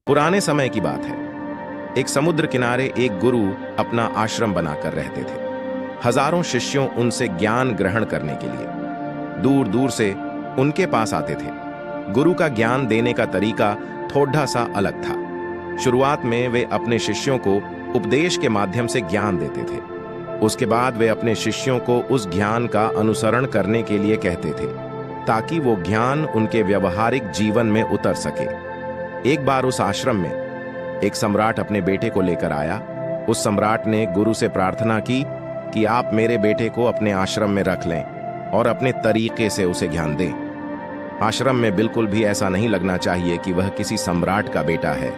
पुराने समय की बात है। एक समुद्र किनारे एक गुरु अपना आश्रम बनाकर रहते थे। हजारों शिष्यों उनसे ज्ञान ग्रहण करने के लिए दूर दूर से उनके पास आते थे। गुरु का ज्ञान देने का तरीका थोड़ा सा अलग था। शुरुआत में वे अपने शिष्यों को उपदेश के माध्यम से ज्ञान देते थे। उसके बाद वे अपने शिष्यों को उस ज्ञान का अनुसरण करने के लिए कहते थे, ताकि वो ज्ञान उनके व्यवहारिक जीवन में उतर सके। एक बार उस आश्रम में एक सम्राट अपने बेटे को लेकर आया। उस सम्राट ने गुरु से प्रार्थना की कि आप मेरे बेटे को अपने आश्रम में रख लें और अपने तरीके से उसे ज्ञान दें। आश्रम में बिल्कुल भी ऐसा नहीं लगना चाहिए कि वह किसी सम्राट का बेटा है।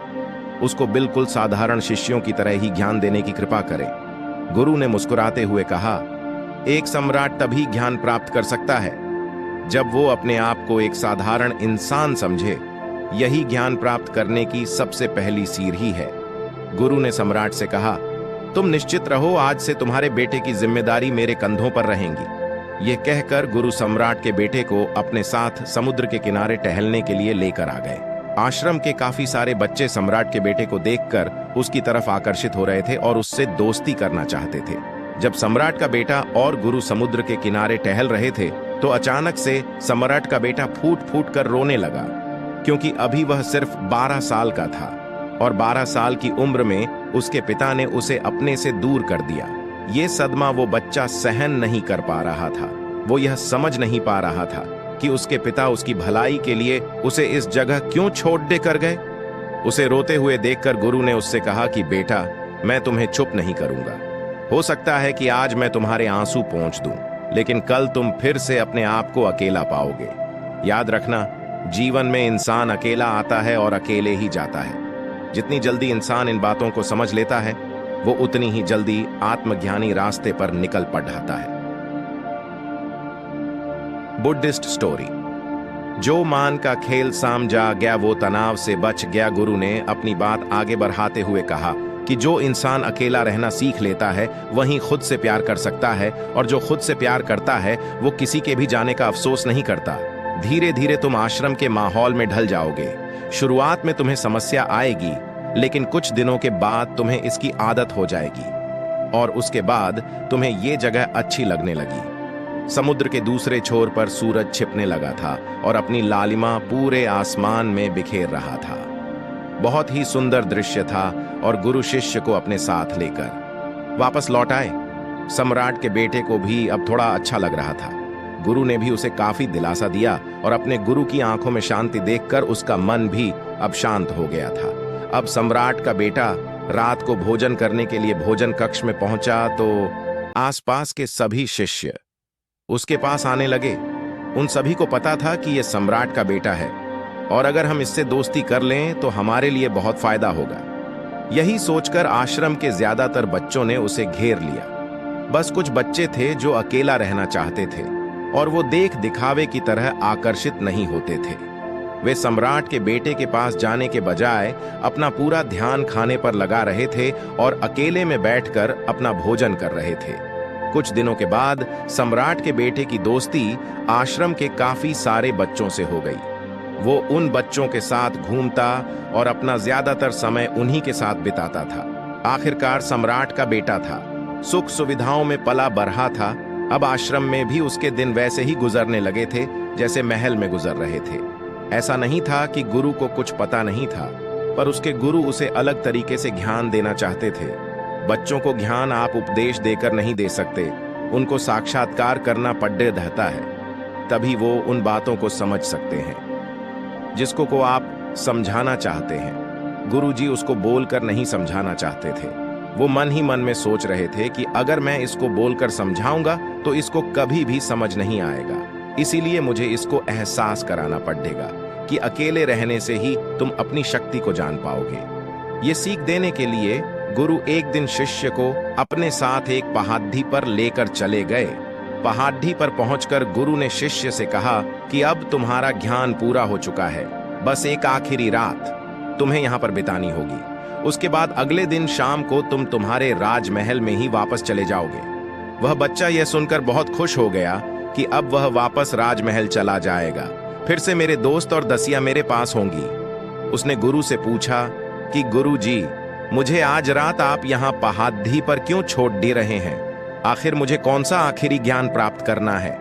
उसको बिल्कुल साधारण शिष्यों की तरह ही ज्ञान देने की कृपा करें। गुरु ने मुस्कुराते हुए कहा, एक सम्राट तभी ज्ञान प्राप्त कर सकता है जब वो अपने आप को एक साधारण इंसान समझे। यही ज्ञान प्राप्त करने की सबसे पहली सीढ़ी ही है। गुरु ने सम्राट से कहा, तुम निश्चित रहो, आज से तुम्हारे बेटे की जिम्मेदारी मेरे कंधों पर रहेंगी। यह कहकर गुरु सम्राट के बेटे को अपने साथ समुद्र के किनारे टहलने के लिए लेकर आ गए। आश्रम के काफी सारे बच्चे सम्राट के बेटे को देखकर उसकी तरफ आकर्षित हो रहे थे और उससे दोस्ती करना चाहते थे। जब सम्राट का बेटा और गुरु समुद्र के किनारे टहल रहे थे तो अचानक से सम्राट का बेटा फूट फूट कर रोने लगा, क्योंकि अभी वह सिर्फ 12 साल का था और 12 साल की उम्र में उसके पिता ने उसे अपने से दूर कर दिया। ये सदमा वो बच्चा सहन नहीं कर पा रहा था। वो यह समझ नहीं पा रहा था कि उसके पिता उसकी भलाई के लिए उसे इस जगह क्यों छोड़ दे कर गए। उसे रोते हुए देखकर गुरु ने उससे कहा कि बेटा, मैं तुम्हें चुप नहीं करूंगा। हो सकता है कि आज मैं तुम्हारे आंसू पोंछ दूं, लेकिन कल तुम फिर से अपने आप को अकेला पाओगे। याद रखना, जीवन में इंसान अकेला आता है और अकेले ही जाता है। जितनी जल्दी इंसान इन बातों को समझ लेता है, वो उतनी ही जल्दी आत्मज्ञानी रास्ते पर निकल पड़ता है। Buddhist story. जो मान का खेल समझा गया वो तनाव से बच गया। गुरु ने अपनी बात आगे बढ़ाते हुए कहा कि जो इंसान अकेला रहना सीख लेता है वही खुद से प्यार कर सकता है, और जो खुद से प्यार करता है वो किसी के भी जाने का अफसोस नहीं करता। धीरे धीरे तुम आश्रम के माहौल में ढल जाओगे। शुरुआत में तुम्हें समस्या आएगी, लेकिन कुछ दिनों के बाद तुम्हें इसकी आदत हो जाएगी और उसके बाद तुम्हें ये जगह अच्छी लगने लगी। समुद्र के दूसरे छोर पर सूरज छिपने लगा था और अपनी लालिमा पूरे आसमान में बिखेर रहा था। बहुत ही सुंदर दृश्य था और गुरु शिष्य को अपने साथ लेकर वापस लौट आए। सम्राट के बेटे को भी अब थोड़ा अच्छा लग रहा था। गुरु ने भी उसे काफी दिलासा दिया और अपने गुरु की आंखों में शांति देखकर उसका मन भी अब शांत हो गया था। अब सम्राट का बेटा रात को भोजन करने के लिए भोजन कक्ष में पहुंचा तो आसपास के सभी शिष्य उसके पास आने लगे। उन सभी को पता था कि यह सम्राट का बेटा है और अगर हम इससे दोस्ती कर लें तो हमारे लिए बहुत फायदा होगा। यही सोचकर आश्रम के ज्यादातर बच्चों ने उसे घेर लिया। बस कुछ बच्चे थे जो अकेला रहना चाहते थे और वो देख दिखावे की तरह आकर्षित नहीं होते थे। वे सम्राट के बेटे के पास जाने के बजाय अपना पूरा ध्यान खाने पर लगा रहे थे और अकेले में बैठकर अपना भोजन कर रहे थे। कुछ दिनों के बाद सम्राट के बेटे की दोस्ती आश्रम के काफी सारे बच्चों से हो गई। वो उन बच्चों के साथ घूमता और अपना ज्यादातर समय उन्हीं के साथ बिताता था। आखिरकार सम्राट का बेटा था, सुख सुविधाओं में पला बढ़ा था। अब आश्रम में भी उसके दिन वैसे ही गुजरने लगे थे जैसे महल में गुजर रहे थे। ऐसा नहीं था कि गुरु को कुछ पता नहीं था, पर उसके गुरु उसे अलग तरीके से ज्ञान देना चाहते थे। बच्चों को ज्ञान आप उपदेश देकर नहीं दे सकते, उनको साक्षात्कार करना पड़ता रहता है, तभी वो उन बातों को समझ सकते हैं जिसको को आप समझाना चाहते हैं। गुरुजी उसको बोलकर नहीं समझाना चाहते थे। वो मन ही मन में सोच रहे थे कि अगर मैं इसको बोलकर समझाऊंगा तो इसको कभी भी समझ नहीं आएगा, इसीलिए मुझे इसको एहसास कराना पड़ेगा कि अकेले रहने से ही तुम अपनी शक्ति को जान पाओगे। ये सीख देने के लिए गुरु एक दिन शिष्य को अपने साथ एक पहाड़ी पर लेकर चले गए। पहाड़ी पर पहुंचकर गुरु ने शिष्य से कहा कि अब तुम्हारा ज्ञान पूरा हो चुका है, बस एक आखिरी रात तुम्हें यहाँ पर बितानी होगी। उसके बाद अगले दिन शाम को तुम तुम्हारे राजमहल में ही वापस चले जाओगे। वह बच्चा यह सुनकर बहुत खुश हो गया कि अब वह वापस राजमहल चला जाएगा। फिर से मेरे दोस्त और दसिया मेरे पास होंगी। उसने गुरु से पूछा कि गुरु जी, मुझे आज रात आप यहाँ पहाड़ी पर क्यों छोड़ दे रहे हैं? आखिर मुझे कौन सा आखिरी ज्ञान प्राप्त करना है?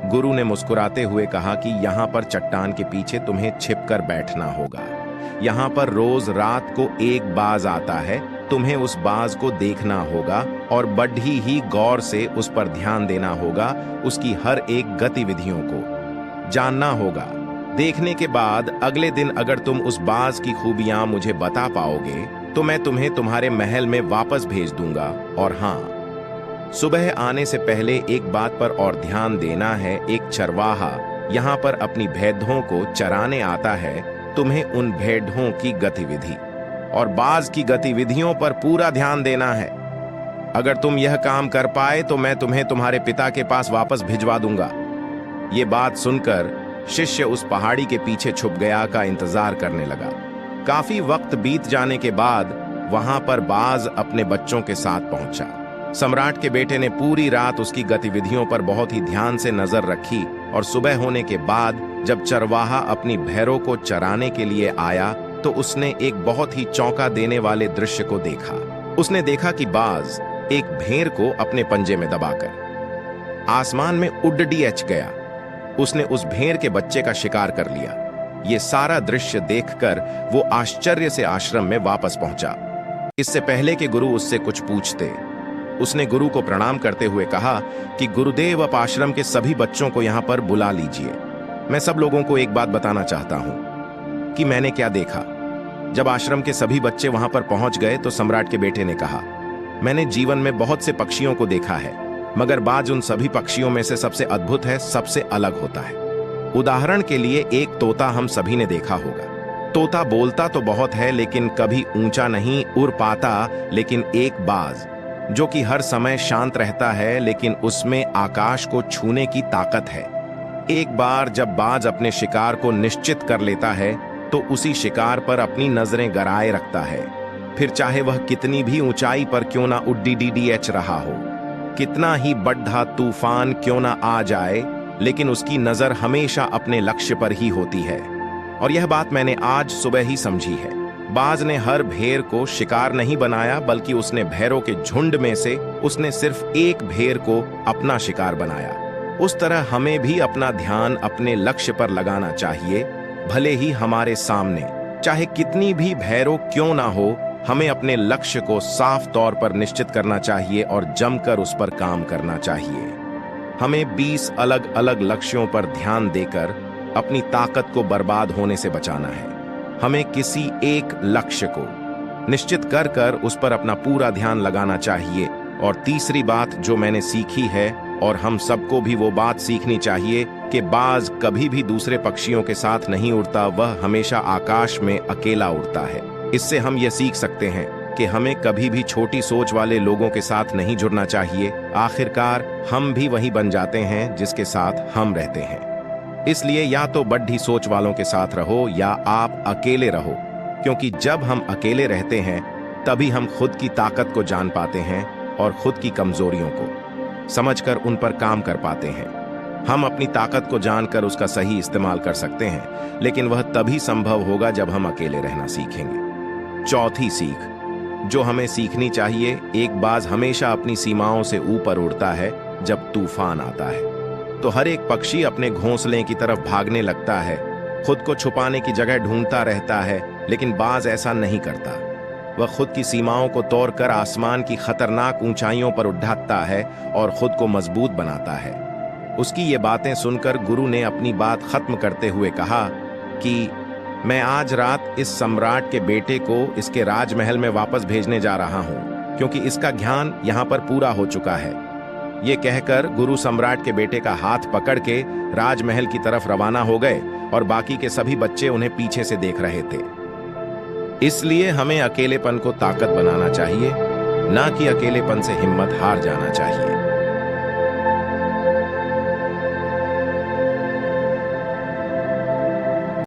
गुरु ने मुस्कुराते हुए कहा कि यहाँ पर चट्टान के पीछे तुम्हें छिपकर बैठना होगा। यहाँ पर रोज रात को एक बाज आता है, तुम्हें उस बाज को देखना होगा और बड़ी ही गौर से उस पर ध्यान देना होगा, उसकी हर एक गतिविधियों को जानना होगा। देखने के बाद अगले दिन अगर तुम उस बाज की खूबियां मुझे बता पाओगे तो मैं तुम्हें तुम्हारे महल में वापस भेज दूंगा। और हाँ, सुबह आने से पहले एक बात पर और ध्यान देना है, एक चरवाहा यहाँ पर अपनी भेड़ों को चराने आता है, तुम्हें उन भेड़ों की गतिविधि और बाज की गतिविधियों पर पूरा ध्यान देना है। अगर तुम यह काम कर पाए तो मैं तुम्हें तुम्हारे पिता के पास वापस भिजवा दूंगा। ये बात सुनकर शिष्य उस पहाड़ी के पीछे छुप गया का इंतजार करने लगा। काफी वक्त बीत जाने के बाद वहां पर बाज अपने बच्चों के साथ पहुंचा। सम्राट के बेटे ने पूरी रात उसकी गतिविधियों पर बहुत ही ध्यान से नजर रखी और सुबह होने के बाद जब चरवाहा अपनी भेड़ों को चराने के लिए आया तो उसने एक बहुत ही चौंका देने वाले दृश्य को देखा। उसने देखा कि बाज एक भेड़ को अपने पंजे में दबाकर आसमान में उड़ीच गया। उसने उस भेड़ के बच्चे का शिकार कर लिया। ये सारा दृश्य देखकर वो आश्चर्य से आश्रम में वापस पहुंचा। इससे पहले कि गुरु उससे कुछ पूछते, उसने गुरु को प्रणाम करते हुए कहा कि गुरुदेव, आप आश्रम के सभी बच्चों को यहाँ पर बुला लीजिए। मैं सब लोगों को एक बात बताना चाहता हूँ कि मैंने क्या देखा। जब आश्रम के सभी बच्चे वहां पर पहुंच गए तो सम्राट के बेटे ने कहा, मैंने जीवन में बहुत से पक्षियों को देखा है, मगर बाज उन सभी पक्षियों में से सबसे अद्भुत है, सबसे अलग होता है। उदाहरण के लिए एक तोता हम सभी ने देखा होगा। तोता बोलता तो बहुत है लेकिन कभी ऊंचा नहीं उड़ पाता, लेकिन एक बाज जो कि हर समय शांत रहता है लेकिन उसमें आकाश को छूने की ताकत है। एक बार जब बाज अपने शिकार को निश्चित कर लेता है तो उसी शिकार पर अपनी नजरें गड़ाए रखता है, फिर चाहे वह कितनी भी ऊंचाई पर क्यों ना उड़ीच रहा हो, कितना ही बड़ा तूफान क्यों ना आ जाए, लेकिन उसकी नजर हमेशा अपने लक्ष्य पर ही होती है। और यह बात मैंने आज सुबह ही समझी है। बाज ने हर भेड़ को शिकार नहीं बनाया, बल्कि उसने भेड़ों के झुंड में से उसने सिर्फ एक भेड़ को अपना शिकार बनाया। उस तरह हमें भी अपना ध्यान अपने लक्ष्य पर लगाना चाहिए। भले ही हमारे सामने चाहे कितनी भी भेड़ों क्यों ना हो, हमें अपने लक्ष्य को साफ तौर पर निश्चित करना चाहिए और जमकर उस पर काम करना चाहिए। हमें 20 अलग अलग लक्ष्यों पर ध्यान देकर अपनी ताकत को बर्बाद होने से बचाना है। हमें किसी एक लक्ष्य को निश्चित कर कर उस पर अपना पूरा ध्यान लगाना चाहिए। और तीसरी बात जो मैंने सीखी है, और हम सबको भी वो बात सीखनी चाहिए कि बाज कभी भी दूसरे पक्षियों के साथ नहीं उड़ता, वह हमेशा आकाश में अकेला उड़ता है। इससे हम ये सीख सकते हैं कि हमें कभी भी छोटी सोच वाले लोगों के साथ नहीं जुड़ना चाहिए। आखिरकार हम भी वही बन जाते हैं जिसके साथ हम रहते हैं। इसलिए या तो बड़ी सोच वालों के साथ रहो या आप अकेले रहो, क्योंकि जब हम अकेले रहते हैं तभी हम खुद की ताकत को जान पाते हैं और खुद की कमजोरियों को समझकर उन पर काम कर पाते हैं। हम अपनी ताकत को जानकर उसका सही इस्तेमाल कर सकते हैं, लेकिन वह तभी संभव होगा जब हम अकेले रहना सीखेंगे। चौथी सीख जो हमें सीखनी चाहिए, एक बाज हमेशा अपनी सीमाओं से ऊपर उड़ता है। जब तूफान आता है तो हर एक पक्षी अपने घोंसले की तरफ भागने लगता है, खुद को छुपाने की जगह ढूंढता रहता है, लेकिन बाज ऐसा नहीं करता। वह खुद की सीमाओं को तोड़कर आसमान की खतरनाक ऊंचाइयों पर उड़ाता है और खुद को मजबूत बनाता है। उसकी ये बातें सुनकर गुरु ने अपनी बात खत्म करते हुए कहा कि मैं आज रात इस सम्राट के बेटे को इसके राजमहल में वापस भेजने जा रहा हूं, क्योंकि इसका ज्ञान यहाँ पर पूरा हो चुका है। ये कहकर गुरु सम्राट के बेटे का हाथ पकड़ के राजमहल की तरफ रवाना हो गए और बाकी के सभी बच्चे उन्हें पीछे से देख रहे थे। इसलिए हमें अकेलेपन को ताकत बनाना चाहिए, ना कि अकेलेपन से हिम्मत हार जाना चाहिए।